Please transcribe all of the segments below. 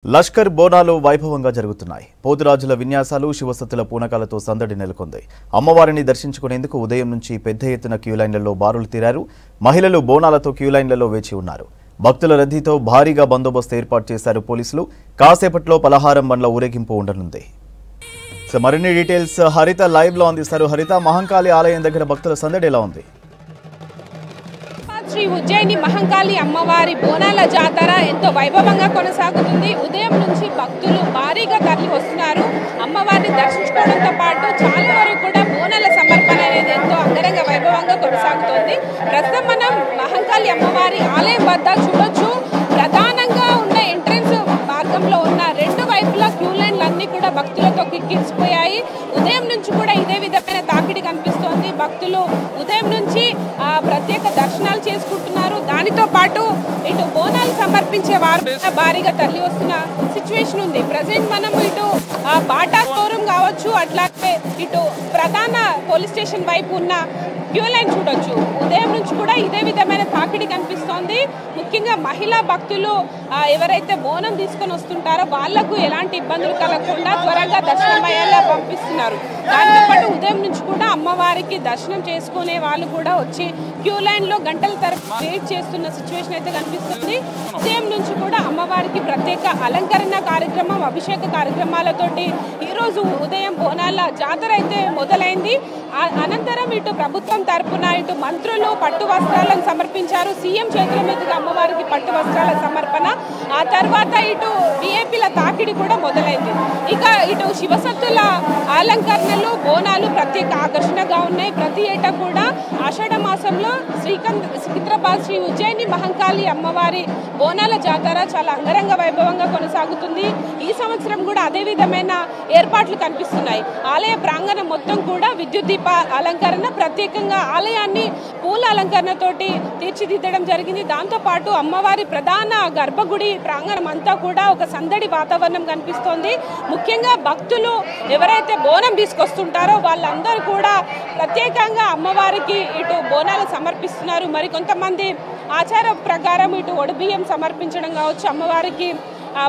లష్కర్ బోనాలు వైభవంగా జరుగుతున్నాయి. పోతురాజుల విన్యాసాలు, శివసత్తుల పూనకాలతో సందడి నెలకొంది. అమ్మవారిని దర్శించుకునేందుకు ఉదయం నుంచి పెద్ద ఎత్తున క్యూ లైన్లలో బారులు తీరారు. మహిళలు బోనాలతో క్యూ లైన్లలో వేచి ఉన్నారు. భక్తుల రద్దీతో భారీగా బందోబస్తు ఏర్పాటు చేశారు పోలీసులు. కాసేపట్లో పలహారం బండ్ల ఊరేగింపు ఉండనుంది. మరిన్ని డీటెయిల్స్ హరిత లైవ్ లో అందిస్తారు. హరిత, మహంకాళి ఆలయం దగ్గర భక్తుల సందడి ఎలా ఉంది? శ్రీ ఉజ్జయిని మహంకాళి అమ్మవారి బోనాల జాతర ఎంతో వైభవంగా కొనసాగుతుంది. ఉదయం నుంచి భక్తులు భారీగా తరలి వస్తున్నారు. అమ్మవారిని దర్శించుకోవడంతో పాటు చాలా వరకు కూడా బోనాల సమర్పణ అనేది ఎంతో అంగరంగ వైభవంగా కొనసాగుతుంది. ప్రస్తుతం మనం మహంకాళి అమ్మవారి ఆలయం వద్ద చూడొచ్చు. ప్రధానంగా ఉన్న ఎంట్రన్స్ మార్గంలో ఉన్న రెండు వైపులా క్యూ లైన్లు అన్ని కూడా భక్తులతో కిక్కిరిసిపోయాయి. ఉదయం నుంచి కూడా ఇదే విధమైన తాకిడి కనిపిస్తోంది. భక్తులు ఉదయం నుంచి ప్రత్యేక దర్శనాలు చేసుకుంటున్నారు. దానితో పాటు ఇటు బోనాలు సమర్పించే వారు భారీగా తరలి వస్తున్న సిచ్యువేషన్ ఉంది. ప్రజెంట్ మనం ఇటు బాటా షోరూమ్ కావచ్చు, అట్లాగే ఇటు ప్రధాన పోలీస్ స్టేషన్ వైపు ఉన్న క్యూ లైన్ చూడొచ్చు. ఉదయం నుంచి కూడా ఇదే విధమైన తాకిడి కనిపిస్తోంది. ముఖ్యంగా మహిళా భక్తులు ఎవరైతే బోనం తీసుకొని వస్తుంటారో వాళ్లకు ఎలాంటి ఇబ్బందులు కలగకుండా త్వరగా దర్శనం అయ్యేలా పంపిస్తున్నారు. దాంతో పాటు ఉదయం నుంచి కూడా అమ్మవారికి దర్శనం చేసుకునే వాళ్ళు కూడా వచ్చి క్యూ లైన్ లో గంటల తరబడి వెయిట్ చేస్తున్న సిచ్యువేషన్ అయితే కనిపిస్తుంది. ఉదయం నుంచి కూడా అమ్మవారికి ప్రత్యేక అలంకరణ కార్యక్రమం, అభిషేక కార్యక్రమాలతోటి ఈ రోజు ఉదయం బోనాల జాతర అయితే మొదలైంది. అనంతరం ఇటు ప్రభుత్వం తరపున ఇటు మంత్రులు పట్టు వస్త్రాలను సమర్పించారు. సీఎం చేతుల మీదుగా అమ్మవారికి పట్టు వస్త్రాల సమర్పణ, ఆ తర్వాత ఇటు విఐపీల తాకిడి కూడా మొదలైంది. ఇక ఇటు శివసత్తుల అలంకరణలు, బోనాలు ప్రత్యేక ఆకర్షణగా ఉన్నాయి. ప్రతి ఏటా కూడా ఆషాఢ మాసంలో సికింద్రాబాద్ శ్రీ ఉజ్జయిని మహంకాళి అమ్మవారి బోనాల జాతర చాలా అంగరంగ వైభవంగా కొనసాగుతుంది. ఈ సంవత్సరం కూడా అదే విధమైన ఏర్పాట్లు కనిపిస్తున్నాయి. ఆలయ ప్రాంగణం మొత్తం కూడా విద్యుత్ దీప అలంకరణ, ప్రత్యేకంగా ఆలయాన్ని పూల అలంకరణతోటి తీర్చిదిద్దడం జరిగింది. దాంతోపాటు అమ్మవారి ప్రధాన గర్భగుడి ప్రాంగణం అంతా కూడా ఒక సందడి వాతావరణం కనిపిస్తోంది. ముఖ్యంగా భక్తులు ఎవరైతే బోనం తీసుకొస్తుంటారో వాళ్ళందరూ కూడా ప్రత్యేకంగా అమ్మవారికి ఇటు బోనాలు సమర్పిస్తున్నారు. మరి కొంతమంది ఆచార ప్రకారం ఇటు ఒడిబియ్యం సమర్పించడం కావచ్చు, అమ్మవారికి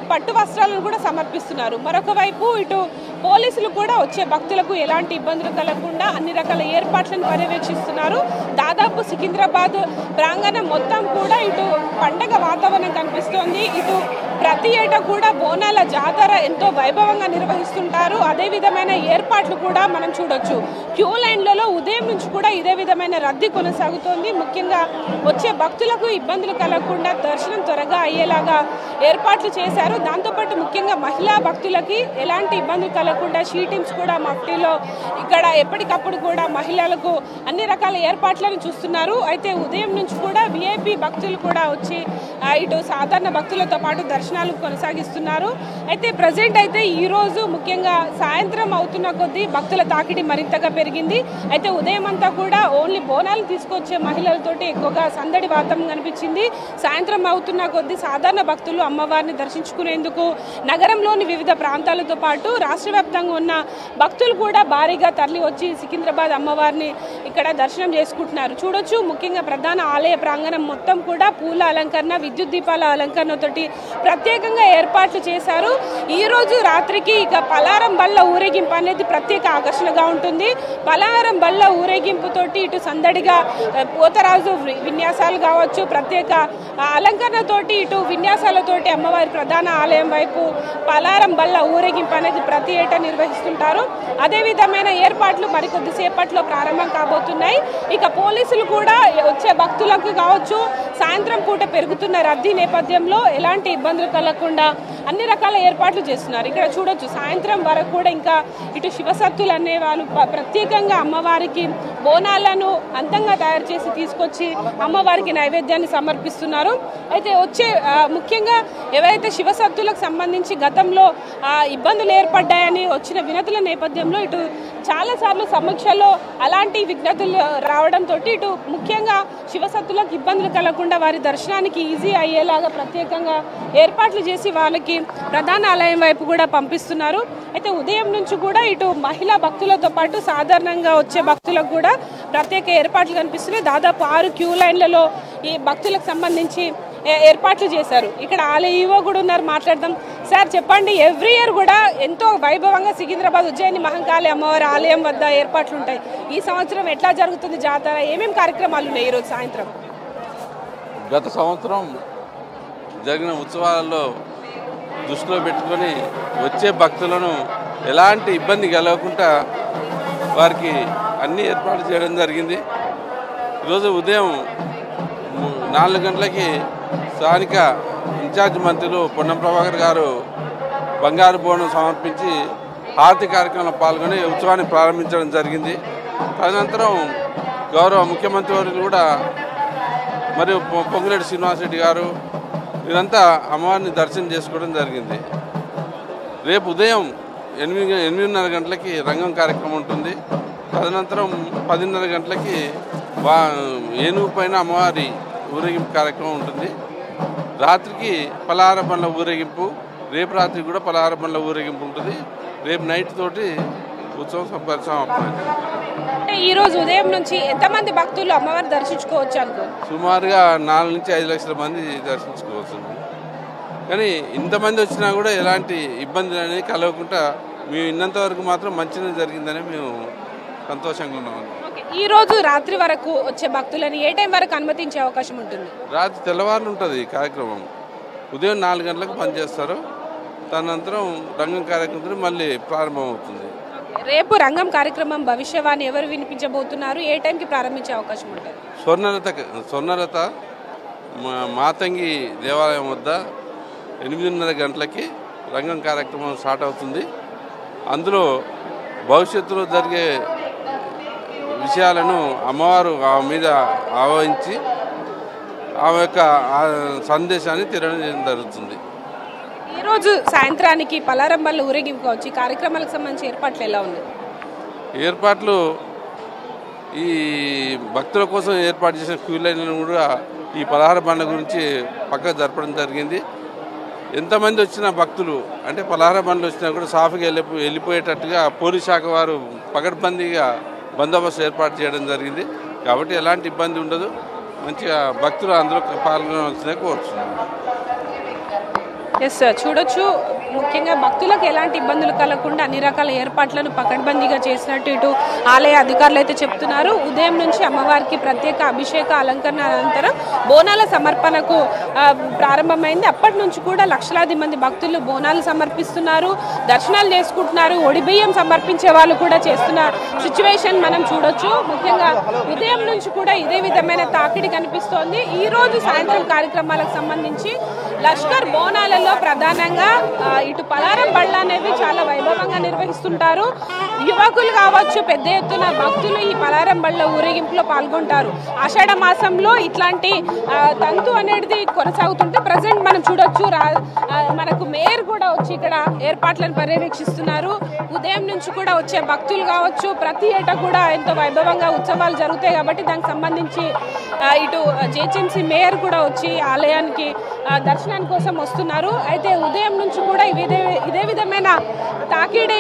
పట్టు వస్త్రాలను కూడా సమర్పిస్తున్నారు. మరొక వైపు ఇటు పోలీసులు కూడా వచ్చే భక్తులకు ఎలాంటి ఇబ్బందులు కలగకుండా అన్ని రకాల ఏర్పాట్లను పర్యవేక్షిస్తున్నారు. దాదాపు సికింద్రాబాద్ ప్రాంగణం మొత్తం కూడా ఇటు పండగ వాతావరణం కనిపిస్తోంది. ఇటు ప్రతి ఏటా కూడా బోనాల జాతర ఎంతో వైభవంగా నిర్వహిస్తుంటారు. అదే విధమైన ఏర్పాట్లు కూడా మనం చూడొచ్చు. క్యూ లైన్లలో ఉదయం నుంచి కూడా ఇదే విధమైన రద్దీ కొనసాగుతోంది. ముఖ్యంగా వచ్చే భక్తులకు ఇబ్బందులు కలగకుండా దర్శనం త్వరగా అయ్యేలాగా ఏర్పాట్లు చేశారు. దాంతోపాటు ముఖ్యంగా మహిళా భక్తులకి ఎలాంటి ఇబ్బందులు కలగకుండా షీ టీమ్స్ కూడా మఫ్టీలో ఇక్కడ ఎప్పటికప్పుడు కూడా మహిళలకు అన్ని రకాల ఏర్పాట్లను చూస్తున్నారు. అయితే ఉదయం నుంచి కూడా విఐపి భక్తులు కూడా వచ్చి ఇటు సాధారణ భక్తులతో పాటు దర్శనాలు కొనసాగిస్తున్నారు. అయితే ప్రజెంట్ అయితే ఈరోజు ముఖ్యంగా సాయంత్రం అవుతున్న కొద్దీ భక్తుల తాకిడి మరింతగా పెరిగింది. అయితే ఉదయం అంతా కూడా ఓన్లీ బోనాలు తీసుకొచ్చే మహిళలతోటి ఎక్కువగా సందడి వాతావరణం కనిపించింది. సాయంత్రం అవుతున్న కొద్దీ సాధారణ భక్తులు అమ్మవారిని దర్శించుకునేందుకు నగరంలోని వివిధ ప్రాంతాలతో పాటు రాష్ట్ర వ్యాప్తంగా ఉన్న భక్తులు కూడా భారీగా తరలి వచ్చి సికింద్రాబాద్ అమ్మవారిని ఇక్కడ దర్శనం చేసుకుంటున్నారు. చూడొచ్చు, ముఖ్యంగా ప్రధాన ఆలయ ప్రాంగణం మొత్తం కూడా పూల అలంకరణ, విద్యుత్ దీపాల అలంకరణతోటి ప్రత్యేకంగా ఏర్పాట్లు చేశారు. ఈ రోజు రాత్రికి ఇక పలారం బళ్ళ ఊరేగింపు అనేది ప్రత్యేక ఆకర్షణగా ఉంటుంది. పలారం బళ్ళ ఊరేగింపుతోటి ఇటు సందడిగా పోతరాజు విన్యాసాలు కావచ్చు, ప్రత్యేక అలంకరణతోటి ఇటు విన్యాసాలతోటి అమ్మవారి ప్రధాన ఆలయం వైపు పలారం బళ్ళ ఊరేగింపు అనేది ప్రతి ఏటా నిర్వహిస్తుంటారు. అదే విధమైన ఏర్పాట్లు మరికొద్ది సేపట్లో ప్రారంభం కాబోతున్నాయి. ఇక పోలీసులు కూడా వచ్చే భక్తులకు కావచ్చు, సాయంత్రం పూట పెరుగుతున్న రద్దీ నేపథ్యంలో ఎలాంటి ఇబ్బందులు కలగకుండా అన్ని రకాల ఏర్పాట్లు చేస్తున్నారు. ఇక్కడ చూడొచ్చు, సాయంత్రం వరకు కూడా ఇంకా ఇటు శివసత్తులు అనే వాళ్ళు ప్రత్యేకంగా అమ్మవారికి బోనాలను అందంగా తయారు చేసి తీసుకొచ్చి అమ్మవారికి నైవేద్యాన్ని సమర్పిస్తున్నారు. అయితే వచ్చే ముఖ్యంగా ఎవరైతే శివసత్తులకు సంబంధించి గతంలో ఇబ్బందులు ఏర్పడ్డాయని వచ్చిన వినతుల నేపథ్యంలో ఇటు చాలాసార్లు సమీక్షలో అలాంటి విజ్ఞతలు రావడంతో ఇటు ముఖ్యంగా శివసత్తులకు ఇబ్బందులు కలగకుండా వారి దర్శనానికి ఈజీ అయ్యేలాగా ప్రత్యేకంగా ఏర్పాట్లు చేసి వాళ్ళకి ప్రధాన ఆలయం వైపు కూడా పంపిస్తున్నారు. అయితే ఉదయం నుంచి కూడా ఇటు మహిళా భక్తులతో పాటు సాధారణంగా వచ్చే భక్తులకు కూడా ప్రత్యేక ఏర్పాట్లు కనిపిస్తున్నాయి. దాదాపు 6 క్యూ లైన్లలో ఈ భక్తులకు సంబంధించి ఏర్పాట్లు చేశారు. ఇక్కడ ఆలయ ఈవో కూడా ఉన్నారు, మాట్లాడదాం. సార్ చెప్పండి, ఎవ్రీ ఇయర్ కూడా ఎంతో వైభవంగా సికింద్రాబాద్ ఉజ్జయిని మహంకాళి అమ్మవారి ఆలయం వద్ద ఏర్పాట్లు ఉంటాయి. ఈ సంవత్సరం ఎట్లా జరుగుతుంది జాతర, ఏమేమి కార్యక్రమాలు ఉన్నాయి ఈరోజు సాయంత్రం? గత సంవత్సరం జరిగిన ఉత్సవాలలో దృష్టిలో పెట్టుకొని వచ్చే భక్తులను ఎలాంటి ఇబ్బంది కలగకుండా వారికి అన్ని ఏర్పాట్లు చేయడం జరిగింది. ఈరోజు ఉదయం 4 గంటలకి స్థానిక ఇన్ఛార్జ్ మంత్రులు పొన్నం ప్రభాకర్ గారు బంగారు బోనం సమర్పించి హారతి కార్యక్రమంలో పాల్గొని ఉత్సవాన్ని ప్రారంభించడం జరిగింది. తదనంతరం గౌరవ ముఖ్యమంత్రి వర్యులు కూడా మరియు పొంగులేటి శ్రీనివాసరెడ్డి గారు వీరంతా అమ్మవారిని దర్శనం చేసుకోవడం జరిగింది. రేపు ఉదయం 8:30 గంటలకి రంగం కార్యక్రమం ఉంటుంది. తదనంతరం 10:30 గంటలకి ఏనుగు పైన అమ్మవారి ఊరేగింపు కార్యక్రమం ఉంటుంది. రాత్రికి పలహార బండ్ల ఊరేగింపు, రేపు రాత్రి కూడా పలహార బండ్ల ఊరేగింపు ఉంటుంది. రేపు నైట్ తోటి ఉత్సవం సమాప్తం. అంటే ఈ రోజు ఉదయం నుంచి ఎంతమంది భక్తులు అమ్మవారిని దర్శించుకోవచ్చు అనుకో? సుమారుగా 4 నుంచి 5 లక్షల మంది దర్శించుకోవచ్చు. కానీ ఇంతమంది వచ్చినా కూడా ఎలాంటి ఇబ్బందులు అనేవి కలగకుండా మేము ఇన్నంత వరకు మాత్రం మంచిగా జరిగిందని మేము సంతోషంగా ఉన్నాము. ఈ రోజు రాత్రి వరకు వచ్చే భక్తులని ఏ టైం వరకు అనుమతించే అవకాశం ఉంటుంది? రాత్రి తెల్లవారు ఉంటుంది కార్యక్రమం. ఉదయం 4 గంటలకు పనిచేస్తారు. తదనంతరం రంగం కార్యక్రమం మళ్ళీ ప్రారంభమవుతుంది. రేపు రంగం కార్యక్రమం భవిష్యవాణి ఎవరు వినిపించబోతున్నారు, ఏ టైంకి ప్రారంభించే అవకాశం ఉంటుంది? స్వర్ణలత మాతంగి దేవాలయం వద్ద 8:30 గంటలకి రంగం కార్యక్రమం స్టార్ట్ అవుతుంది. అందులో భవిష్యత్తులో జరిగే విషయాలను అమ్మవారు ఆమె మీద ఆవహించి ఆమె యొక్క సందేశాన్ని తెలియజేయడం జరుగుతుంది. ఈరోజు సాయంత్రానికి పలారంబల్ల ఊరేగింపు కావచ్చు, ఈ కార్యక్రమాలకు సంబంధించి ఏర్పాట్లు ఎలా ఉన్నాయి? ఏర్పాట్లు ఈ భక్తుల కోసం ఏర్పాటు చేసిన క్యూ లైన్లను కూడా ఈ పలహార బండ్ల గురించి పక్కకు జరపడం జరిగింది. ఎంతమంది వచ్చిన భక్తులు అంటే పలహార బండ్లు వచ్చినా కూడా సాఫీగా వెళ్ళిపోయేటట్టుగా పోలీస్ శాఖ వారు పకడ్బందీగా బందోబస్తు ఏర్పాటు చేయడం జరిగింది. కాబట్టి ఎలాంటి ఇబ్బంది ఉండదు. మంచిగా భక్తులు అందులో పాల్గొనవలసిందే కోరుతున్నాను. ఎస్ సార్, చూడొచ్చు ముఖ్యంగా భక్తులకు ఎలాంటి ఇబ్బందులు కలగకుండా అన్ని రకాల ఏర్పాట్లను పకడ్బందీగా చేసినట్టు ఇటు ఆలయ అధికారులు అయితే చెప్తున్నారు. ఉదయం నుంచి అమ్మవారికి ప్రత్యేక అభిషేక అలంకరణ అనంతరం బోనాల సమర్పణకు ప్రారంభమైంది. అప్పటి నుంచి కూడా లక్షలాది మంది భక్తులు బోనాలు సమర్పిస్తున్నారు, దర్శనాలు చేసుకుంటున్నారు. ఒడిబియ్యం సమర్పించే వాళ్ళు కూడా చేస్తున్న సిచ్యువేషన్ మనం చూడొచ్చు. ముఖ్యంగా ఉదయం నుంచి కూడా ఇదే విధమైన తాకిడి కనిపిస్తోంది. ఈ రోజు సాయంత్రం కార్యక్రమాలకు సంబంధించి లష్కర్ బోనాలలో ప్రధానంగా ఇటు పలారం బళ్ళ అనేవి చాలా వైభవంగా నిర్వహిస్తుంటారు. యువకులు కావచ్చు, పెద్ద ఎత్తున భక్తులు ఈ పలారం బళ్ళ ఊరేగింపులో పాల్గొంటారు. ఆషాఢ మాసంలో ఇట్లాంటి తంతు అనేది కొనసాగుతుంటే ప్రజెంట్ మనం చూడొచ్చు. మనకు మేయర్ కూడా వచ్చి ఇక్కడ ఏర్పాట్లను పర్యవేక్షిస్తున్నారు. ఉదయం నుంచి కూడా వచ్చే భక్తులు కావచ్చు, ప్రతి ఏటా కూడా ఎంతో వైభవంగా ఉత్సవాలు జరుగుతాయి కాబట్టి దానికి సంబంధించి ఇటు జిహెచ్ఎంసీ మేయర్ కూడా వచ్చి ఆలయానికి దర్శనాని కోసం వస్తున్నారు. అయితే ఉదయం నుంచి కూడా ఇదే విధమైన తాకిడి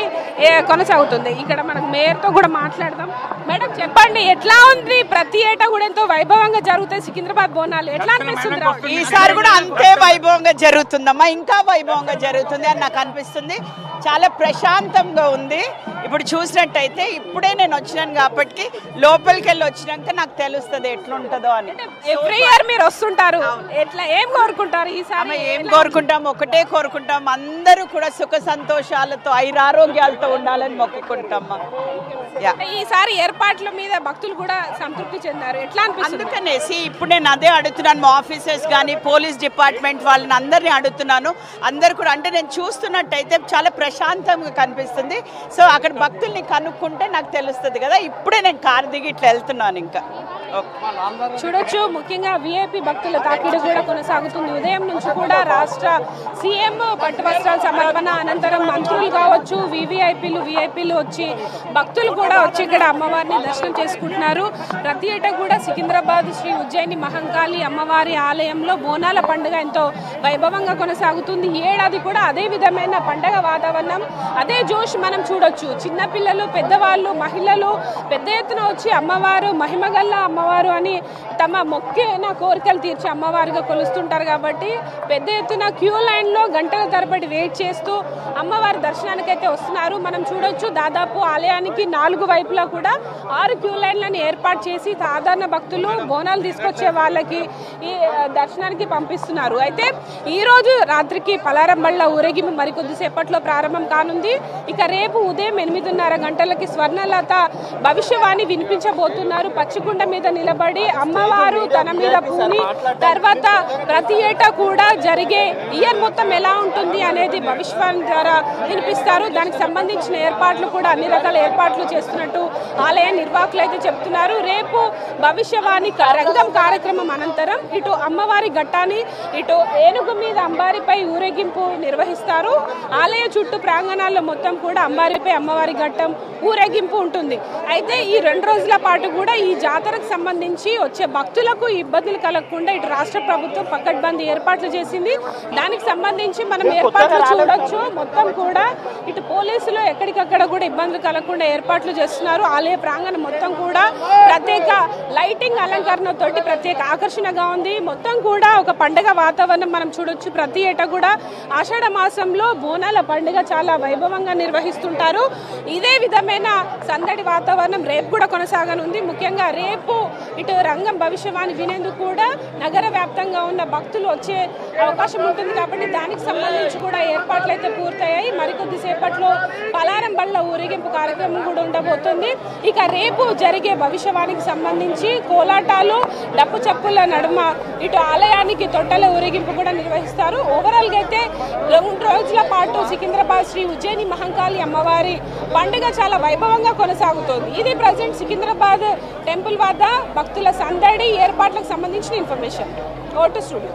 కొనసాగుతుంది. ఇక్కడ మనకు మేయర్తో కూడా మాట్లాడదాం. మేడం చెప్పండి, ఎట్లా ఉంది? ప్రతి ఏటా కూడా ఎంతో వైభవంగా జరుగుతాయి సికింద్రాబాద్ బోనాలు, ఎట్లా అనిపిస్తుంది? ఈసారి కూడా అంతే వైభవంగా జరుగుతుందమ్మా, ఇంకా వైభవంగా జరుగుతుంది అని నాకు అనిపిస్తుంది. చాలా ప్రశాంతంగా ఉంది. ఇప్పుడు చూసినట్టయితే ఇప్పుడే నేను వచ్చినాను కాబట్టి లోపలికి వెళ్ళి వచ్చినాక నాకు తెలుస్తుంది ఎట్లుంటుందో అని. ఎవ్రీ ఇయర్ మీరు వస్తుంటారు, ఎట్లా ఏం కోరుకుంటారు ఈసారి? ఏం కోరుకుంటాం? ఒకటే కోరుకుంటాం, అందరూ కూడా సుఖ సంతోషాలతో ఐరారోగ్యాలతో ఉండాలని మొక్కుకుంటామా. ఈసారి ఏర్పాట్ల మీద భక్తులు కూడా సంతృప్తి చెందారు, ఎట్లా అనిపిస్తుంది? అందుకనేసి ఇప్పుడు నేను అదే అడుగుతున్నాను, మా ఆఫీసర్స్ కానీ పోలీస్ డిపార్ట్మెంట్ వాళ్ళని అందరినీ అడుగుతున్నాను. అందరు కూడా అంటే నేను చూస్తున్నట్టయితే చాలా ప్రశాంతంగా కనిపిస్తుంది. సో అక్కడ భక్తుల్ని కనుక్కుంటే నాకు తెలుస్తుంది కదా. ఇప్పుడే నేను కారు దిగి ఇట్లా వెళ్తున్నాను. ఇంకా చూడొచ్చు ముఖ్యంగా విఐపి భక్తుల తాకిడి కూడా కొనసాగుతుంది. ఉదయం నుంచి కూడా రాష్ట్ర సీఎం పట్టు వస్త్రాల సమర్పణ అనంతరం మంత్రులు కావచ్చు, వివిఐపీలు విఐపీలు వచ్చి భక్తులు కూడా వచ్చి ఇక్కడ అమ్మవారిని దర్శనం చేసుకుంటున్నారు. ప్రతి ఏటా కూడా సికింద్రాబాద్ శ్రీ ఉజ్జయిని మహంకాళి అమ్మవారి ఆలయంలో బోనాల పండుగ ఎంతో వైభవంగా కొనసాగుతుంది. ఈ ఏడాది కూడా అదే విధమైన పండుగ వాతావరణం, అదే జోష్ మనం చూడొచ్చు. చిన్నపిల్లలు, పెద్దవాళ్ళు, మహిళలు పెద్ద ఎత్తున వచ్చి అమ్మవారు మహిమగల్ల అమ్మవారు అని తమ మొక్కిన కోరికలు తీర్చి అమ్మవారిగా కొలుస్తుంటారు. కాబట్టి పెద్ద ఎత్తున క్యూ లైన్లో గంటల తరబడి వెయిట్ చేస్తూ అమ్మవారి దర్శనానికైతే వస్తున్నారు. మనం చూడొచ్చు దాదాపు ఆలయానికి 4 వైపులా కూడా 6 క్యూ లైన్లను ఏర్పాటు చేసి సాధారణ భక్తులు బోనాలు తీసుకొచ్చే వాళ్ళకి ఈ దర్శనానికి పంపిస్తున్నారు. అయితే ఈ రోజు రాత్రికి పలారం బళ్ళ ఊరేగింపు మరికొద్దిసేపట్లో ప్రారంభం కానుంది. ఇక రేపు ఉదయం 8:30 గంటలకి స్వర్ణలత భవిష్యవాణి వినిపించబోతున్నారు. పచ్చిగుండ మీద నిలబడి అమ్మవారు తన మీద పూని తర్వాత ప్రతి ఏటా కూడా జరిగే ఇయర్ మొత్తం ఎలా ఉంటుంది అనేది భవిష్యవాణి ద్వారా వినిపిస్తారు. దానికి సంబంధించిన ఏర్పాట్లు కూడా అన్ని రకాల ఏర్పాట్లు చేస్తున్నట్టు ఆలయ నిర్వాహకులు అయితే చెప్తున్నారు. రేపు భవిష్యవాణి రంగం కార్యక్రమం అనంతరం ఇటు అమ్మవారి ఘట్టాన్ని ఇటు ఏనుగు మీద అంబారిపై ఊరేగింపు నిర్వహిస్తారు. ఆలయ చుట్టూ ప్రాంగణాల్లో మొత్తం కూడా అంబారిపై అమ్మవారి ఘట్టం ఊరేగింపు ఉంటుంది. అయితే ఈ 2 రోజుల పాటు కూడా ఈ జాతరకు సంబంధించి వచ్చే భక్తులకు ఇబ్బందులు కలగకుండా ఇటు రాష్ట్ర ప్రభుత్వం పకడ్బందీ ఏర్పాట్లు చేసింది. దానికి సంబంధించి మనం ఏర్పాట్లు చూడొచ్చు. మొత్తం కూడా ఇటు పోలీసులు ఎక్కడికక్కడ కూడా ఇబ్బందులు కలగకుండా ఏర్పాట్లు చేస్తున్నారు. ఆలయ ప్రాంగణం మొత్తం కూడా ప్రత్యేక లైటింగ్ అలంకరణతోటి ప్రత్యేక ఆకర్షణగా ఉంది. మొత్తం కూడా ఒక పండుగ వాతావరణం మనం చూడొచ్చు. ప్రతి ఏటా కూడా ఆషాఢ మాసంలో బోనాల పండుగ చాలా వైభవంగా నిర్వహిస్తుంటారు. ఇదే విధమైన సందడి వాతావరణం రేపు కూడా కొనసాగనుంది. ముఖ్యంగా రేపు ఇటు రంగం భవిష్యవాణి వినేందుకు కూడా నగర వ్యాప్తంగా ఉన్న భక్తులు వచ్చే అవకాశం ఉంటుంది. కాబట్టి దానికి సంబంధించి కూడా ఏర్పాట్లు అయితే పూర్తయ్యాయి. మరికొద్ది సేపట్లో పలారం బళ్ళ ఊరేగింపు కార్యక్రమం కూడా ఉండబోతుంది. ఇక రేపు జరిగే భవిష్యవాణికి సంబంధించి కోలాటాలు, డప్పు చప్పుల నడుమ ఇటు ఆలయానికి తొట్టెల ఊరేగింపు కూడా నిర్వహిస్తారు. ఓవరాల్గా అయితే 2 రోజుల పాటు సికింద్రాబాద్ శ్రీ ఉజ్జయిని మహంకాళి అమ్మవారి పండుగ చాలా వైభవంగా కొనసాగుతోంది. ఇది ప్రజెంట్ సికింద్రాబాద్ టెంపుల్ వద్ద భక్తుల సందడి ఏర్పాట్లకు సంబంధించిన ఇన్ఫర్మేషన్. Vote studio.